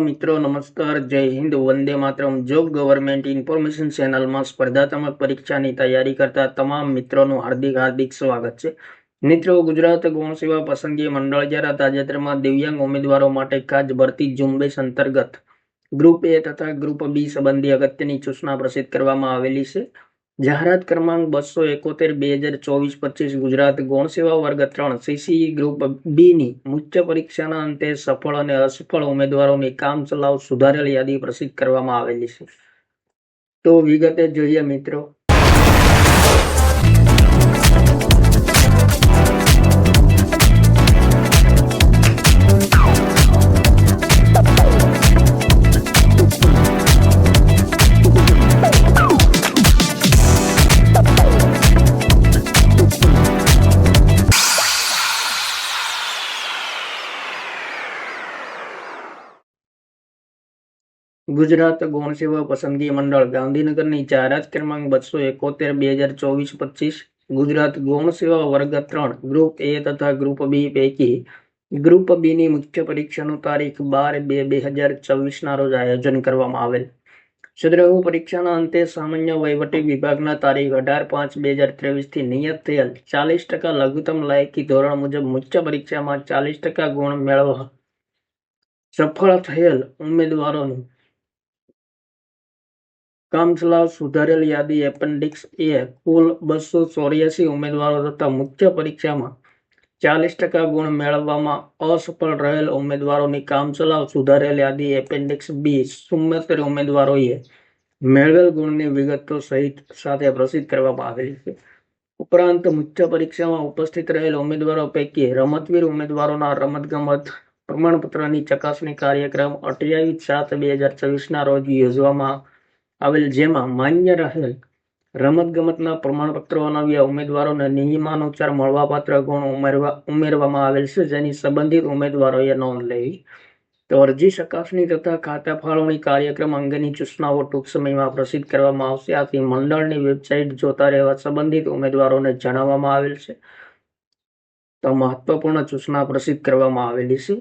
મિત્રો નમસ્કાર, જય Hind, Vande Mataram. Job government information ચેનલમાં સ્પર્ધાત્મક પરીક્ષાની તૈયારી કરતા તમામ મિત્રોનું હાર્દિક સ્વાગત છે. મિત્રો, ગુજરાત ગૌણ સેવા પસંદગી મંડળ દ્વારા તાજેતરમાં દિવ્યાંગ ઉમેદવારો માટે ખાસ ભરતી ઝુંબેશ અંતર્ગત ગ્રુપ એ તથા ગ્રુપ બી સંબંધી અગત્યની સૂચના પ્રસિદ્ધ કરવામાં આવેલી છે. જાહેરાત ક્રમાંક 271/2024 ગુજરાત ગૌણ સેવા વર્ગ 3 સીસીઈ ગ્રુપ બી ની મુખ્ય પરીક્ષાના અંતે સફળ અને અસફળ ઉમેદવારોની કામચલાઉ સુધારેલ યાદી પ્રસિદ્ધ કરવામાં આવેલી છે. તો વિગતે જોઈએ મિત્રો. ગુજરાત ગૌણ સેવા પસંદગી મંડળ ગાંધીનગરની જાહેરાત ક્રમાંક 271/2024 ગુજરાત ગૌણ સેવા વર્ગ 3 ગ્રુપ એ તથા ગ્રુપ બી પૈકી ગ્રુપ બી ની મુખ્ય પરીક્ષાનું તારીખ 12/2/2024 ના રોજ આયોજન કરવામાં આવેલ. સદ્રહુ પરીક્ષાના અંતે સામાન્ય વહીવટી વિભાગના તારીખ 18/5/2023 થી નિયત થયેલ 40% લઘુત્તમ લાયકી ધોરણ મુજબ મુખ્ય પરીક્ષામાં 40% ગુણ મેળવવા સફળ થયેલ ઉમેદવારોનું કામચલાઉ સુધારેલ યાદી એપેન્ડિક્સ એ કુલ 284 ઉમેદવારો તથા મુખ્ય પરીક્ષામાં 40% ગુણ મેળવવામાં અસફળ રહેલ ઉમેદવારોની કામચલાઉ સુધારેલ યાદી એપેન્ડિક્સ બી 74 ઉમેદવારોએ મેળવેલ ગુણની વિગતો સહિત સાથે પ્રસિદ્ધ કરવામાં આવેલી છે. ઉપરાંત મુખ્ય પરીક્ષામાં ઉપસ્થિત રહેલ ઉમેદવારો પૈકી રમતવીર ઉમેદવારોના રમતગમત પ્રમાણપત્રની ચકાસણી કાર્યક્રમ 28/7/2024 ના રોજ યોજવામાં આવેલ, જેમાં માન્ય રહેલ રમતગમતના પ્રમાણપત્રો અનાવ્યા ઉમેદવારોને નિયમાનુસાર મળવાપાત્ર ગુણ ઉમેરવામાં આવેલ છે, જેની સંબંધિત ઉમેદવારોએ નોંધ લેવી. તો અરજી ચકાસણી તથા ખાતા ફાળવણી કાર્યક્રમ અંગેની સૂચનાઓ ટૂંક સમયમાં પ્રસિદ્ધ કરવામાં આવશે. આથી મંડળની વેબસાઇટ જોતા રહેવા સંબંધિત ઉમેદવારોને જણાવવામાં આવેલ છે. તો મહત્વપૂર્ણ સૂચના પ્રસિદ્ધ કરવામાં આવેલી છે.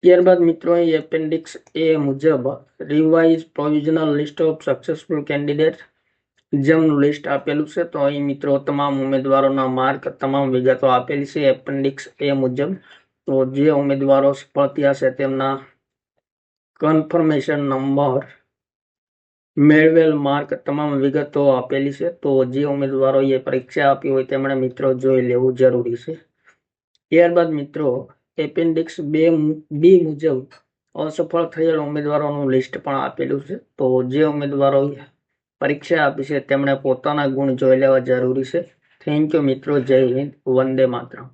ત્યારબાદ મિત્રો અહીં એપેન્ડિક્સ એ મુજબ revise provisional list of successful candidate જેમનું લિસ્ટ આપેલું છે. તો અહીં મિત્રો તમામ ઉમેદવારોના માર્ક, તમામ વિગતો આપેલી છે એપેન્ડિક્સ એ મુજબ. તો જે ઉમેદવારો સફળ થયા છે તેમના કન્ફર્મેશન નંબર, મેળવેલ માર્ક, તમામ વિગતો આપેલી છે. તો જે ઉમેદવારોએ પરીક્ષા આપી હોય તેમણે મિત્રો જોઈ લેવું જરૂરી છે. ત્યારબાદ મિત્રો એપેન્ડિક્સ બી મુજબ અસફળ થયેલ ઉમેદવારોનું લિસ્ટ પણ આપેલું છે. તો જે ઉમેદવારોએ પરીક્ષા આપી છે તેમણે પોતાના ગુણ જોઈ લેવા જરૂરી છે. થેન્ક યુ મિત્રો. જય હિન્દ, વંદે માતરમ.